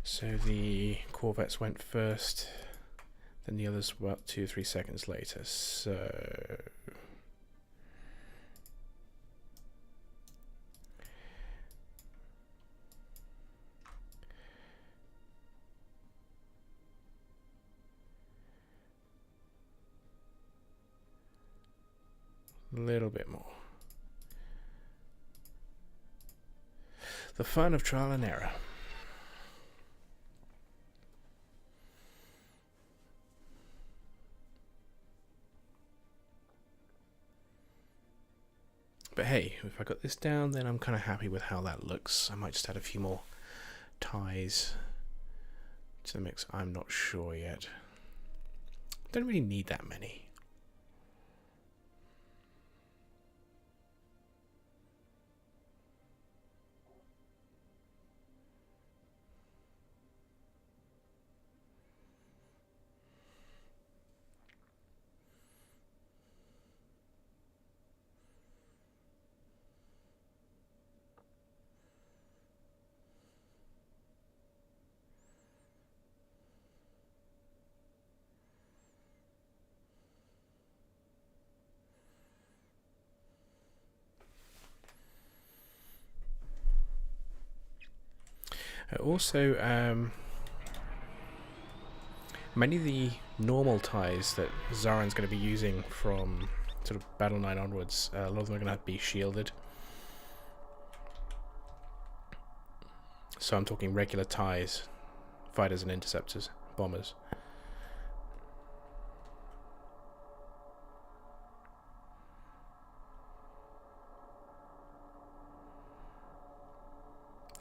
So the Corvettes went first, then the others were up 2 or 3 seconds later. So a little bit more. The fun of trial and error. But hey, if I got this down, then I'm kind of happy with how that looks. I might just add a few more ties to the mix. I'm not sure yet. Don't really need that many. Also, many of the normal ties that Zaran's going to be using from sort of Battle 9 onwards, a lot of them are going to have to be shielded. So I'm talking regular ties, fighters and interceptors, bombers.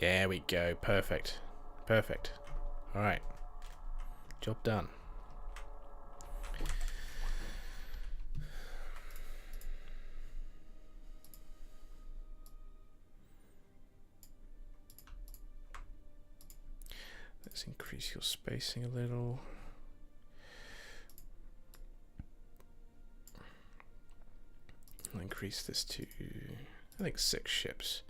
There we go. Perfect. Perfect. Alright. Job done. Let's increase your spacing a little. I'll increase this to, I think, 6 ships.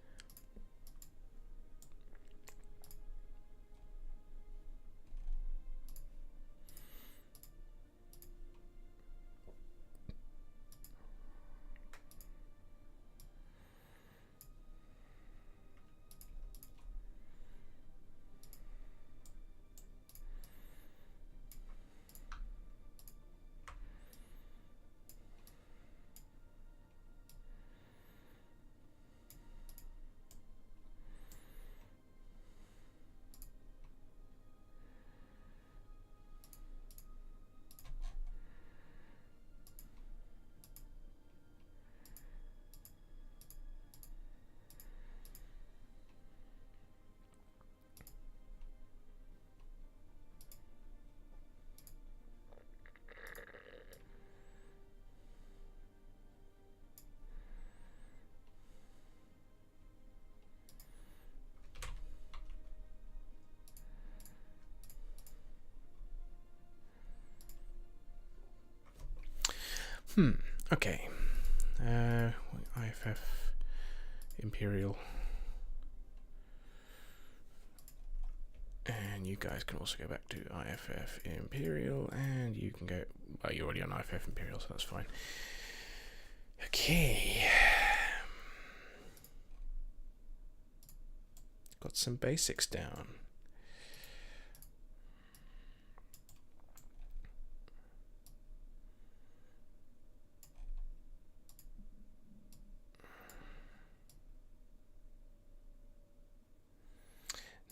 Okay. IFF Imperial. And you guys can also go back to IFF Imperial, and you can go, well, you're already on IFF Imperial, so that's fine. Okay. Got some basics down.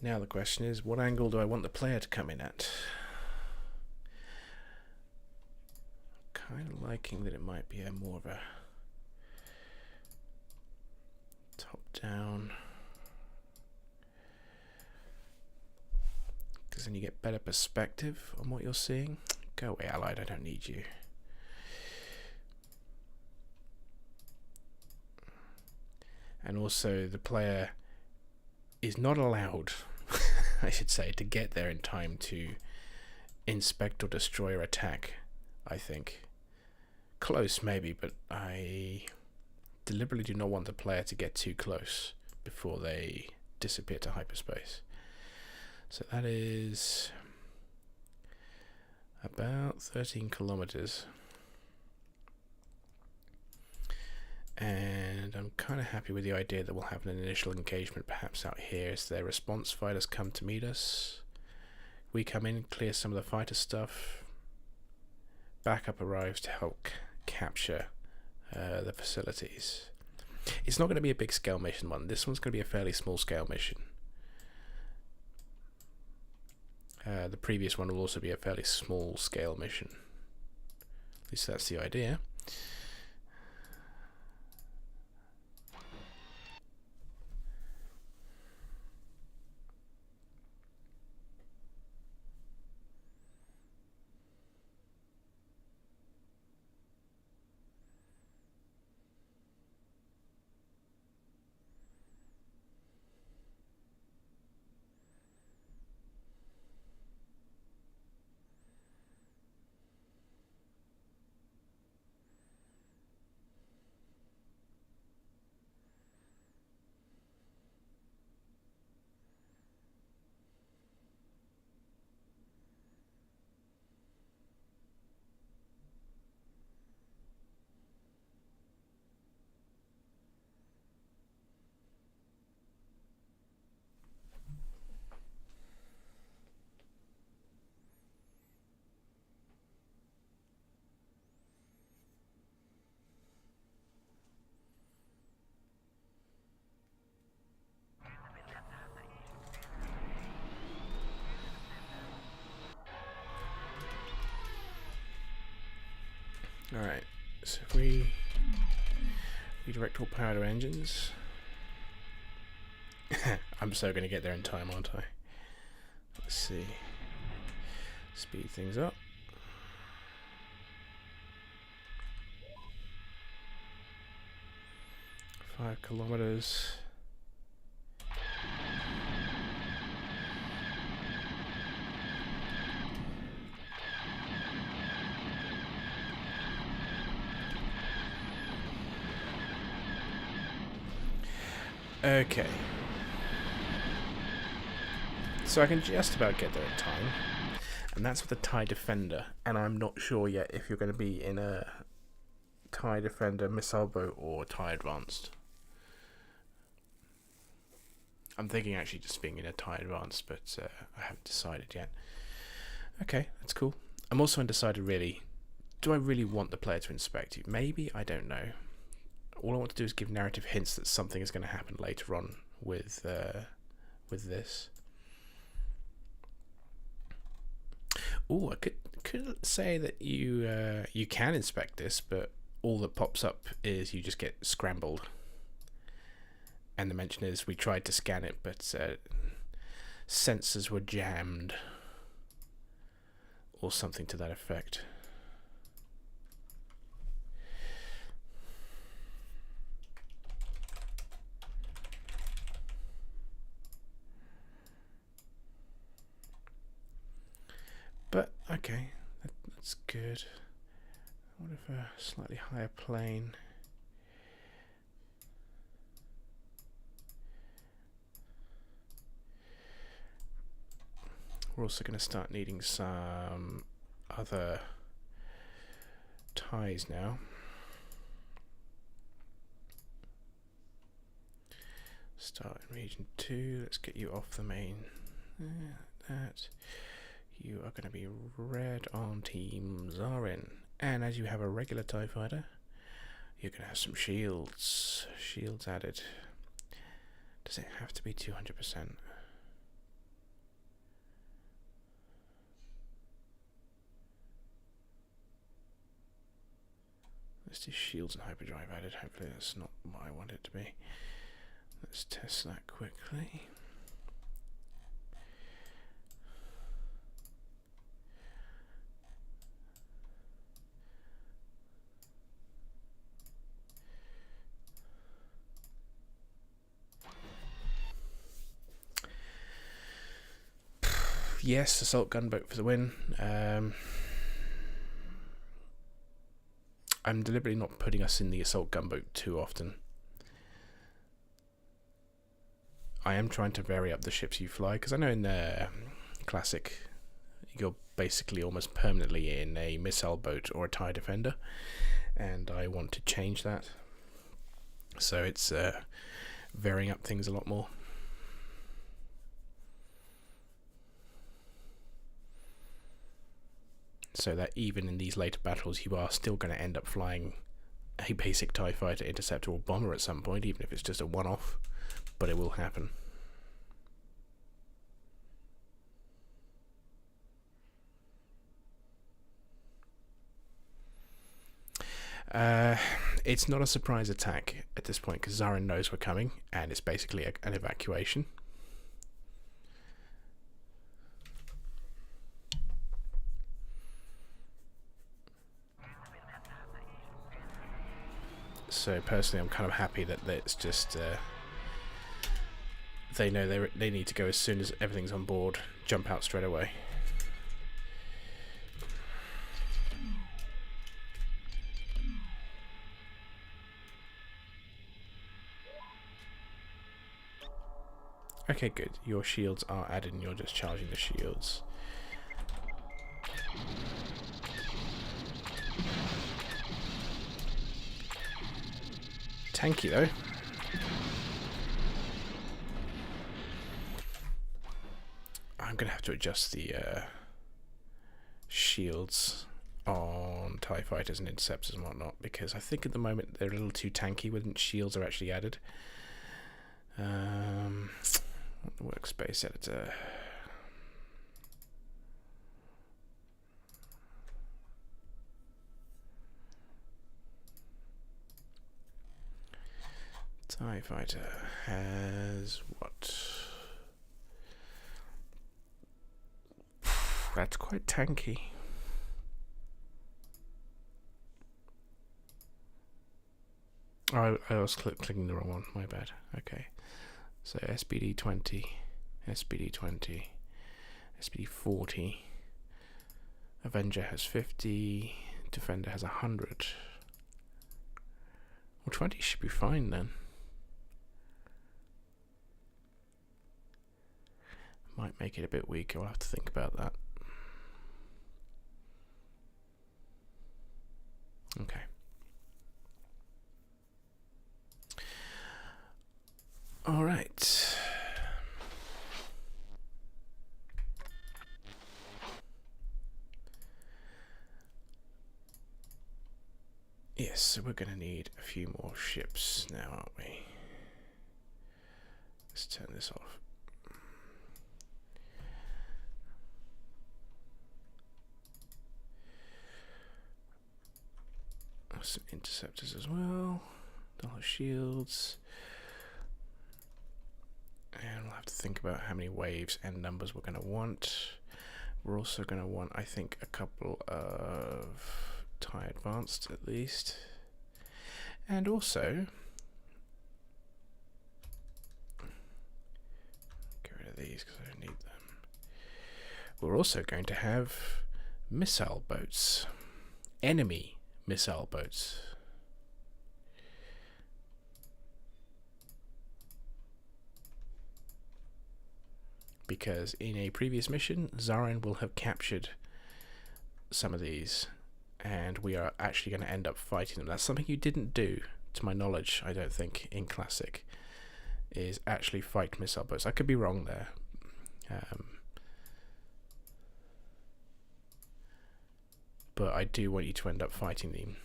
Now the question is, what angle do I want the player to come in at? Kind of liking that it might be a more of a top-down, because then you get better perspective on what you're seeing. Go away, Allied, I don't need you. And also the player is not allowed, I should say, to get there in time to inspect or destroy or attack, I think. Close, maybe, but I deliberately do not want the player to get too close before they disappear to hyperspace. So that is about 13 kilometers. And I'm kind of happy with the idea that we'll have an initial engagement perhaps out here as their response fighters come to meet us. We come in, clear some of the fighter stuff. Backup arrives to help capture the facilities. It's not going to be a big scale mission one. This one's going to be a fairly small scale mission. The previous one will also be a fairly small scale mission. At least that's the idea. Alright, so if we redirect all power to engines. I'm so going to get there in time, aren't I? Let's see. Speed things up. Five kilometers. Okay. So I can just about get there in time. And that's with the TIE Defender. And I'm not sure yet if you're going to be in a TIE Defender missile boat or TIE Advanced. I'm thinking actually just being in a TIE Advanced, but I haven't decided yet. Okay, that's cool. I'm also undecided really. Do I really want the player to inspect you? Maybe, I don't know. All I want to do is give narrative hints that something is going to happen later on with this. Oh, I could say that you can inspect this, but all that pops up is you just get scrambled. And the mention is we tried to scan it, but sensors were jammed, or something to that effect. But okay, that's good. What if a slightly higher plane? We're also going to start needing some other ties now. Start in region 2. Let's get you off the main. That. You are going to be red on Team Zarin. And as you have a regular TIE fighter, you're going to have some shields. Shields added. Does it have to be 200%? Let's do shields and hyperdrive added. Hopefully that's not what I want it to be. Let's test that quickly. Yes, assault gunboat for the win. I'm deliberately not putting us in the assault gunboat too often. I am trying to vary up the ships you fly, because I know in Classic you're basically almost permanently in a missile boat or a TIE defender, and I want to change that. So it's varying up things a lot more. So that even in these later battles you are still going to end up flying a basic TIE fighter, interceptor or bomber at some point, even if it's just a one-off, but it will happen. It's not a surprise attack at this point because Zarin knows we're coming, and it's basically an evacuation. So personally, I'm kind of happy that it's just they know they need to go as soon as everything's on board, jump out straight away. Okay, good. Your shields are added and you're just charging the shields. Tanky though. I'm gonna have to adjust the shields on TIE fighters and interceptors and whatnot, because I think at the moment they're a little too tanky when shields are actually added. Workspace editor. TIE fighter has what? That's quite tanky. Oh, I was clicking the wrong one, my bad. Okay. So SPD 20, SPD 20, SPD 40, Avenger has 50, Defender has 100. Well, 20 should be fine then. Might make it a bit weaker, I'll have to think about that. Okay. All right. Yes, so we're going to need a few more ships now, aren't we? Let's turn this off. Some interceptors as well. Dollar shields. And we'll have to think about how many waves and numbers we're going to want. We're also going to want, I think, a couple of TIE Advanced at least. And also, get rid of these because I don't need them. We're also going to have missile boats. Enemy missile boats. Because in a previous mission, Zarin will have captured some of these, and we are actually going to end up fighting them. That's something you didn't do, to my knowledge, I don't think, in Classic, is actually fight missile boats. I could be wrong there. But I do want you to end up fighting them.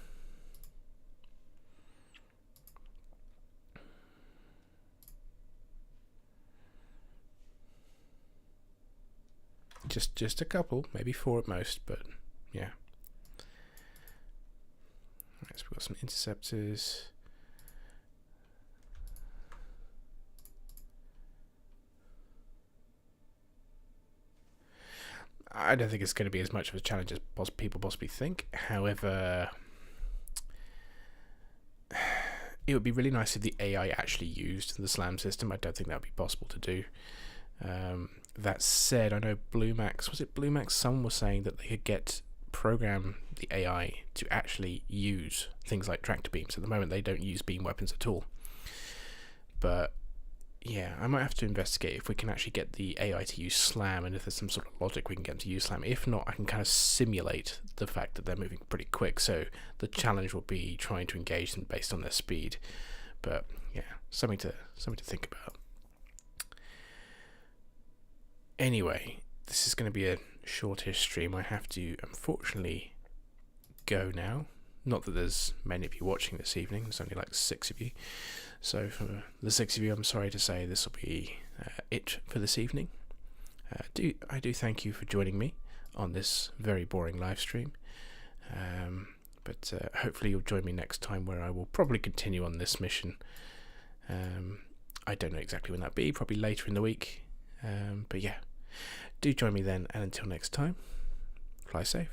Just a couple, maybe 4 at most, but yeah. Alright, so we've got some interceptors. I don't think it's going to be as much of a challenge as people possibly think. However, it would be really nice if the AI actually used the SLAM system. I don't think that would be possible to do. That said, I know BlueMax, was it BlueMax? Someone was saying that they could program the AI to actually use things like tractor beams. At the moment, they don't use beam weapons at all. But yeah, I might have to investigate if we can actually get the AI to use SLAM, and if there's some sort of logic we can get them to use SLAM. If not, I can kind of simulate the fact that they're moving pretty quick. So the challenge will be trying to engage them based on their speed. But yeah, something to think about. Anyway, this is going to be a shortish stream. I have to, unfortunately, go now. Not that there's many of you watching this evening. There's only like 6 of you. So for the 6 of you, I'm sorry to say this will be it for this evening. I do thank you for joining me on this very boring live stream. But hopefully you'll join me next time, where I will probably continue on this mission. I don't know exactly when that'll be. Probably later in the week. But yeah, do join me then, and until next time, fly safe.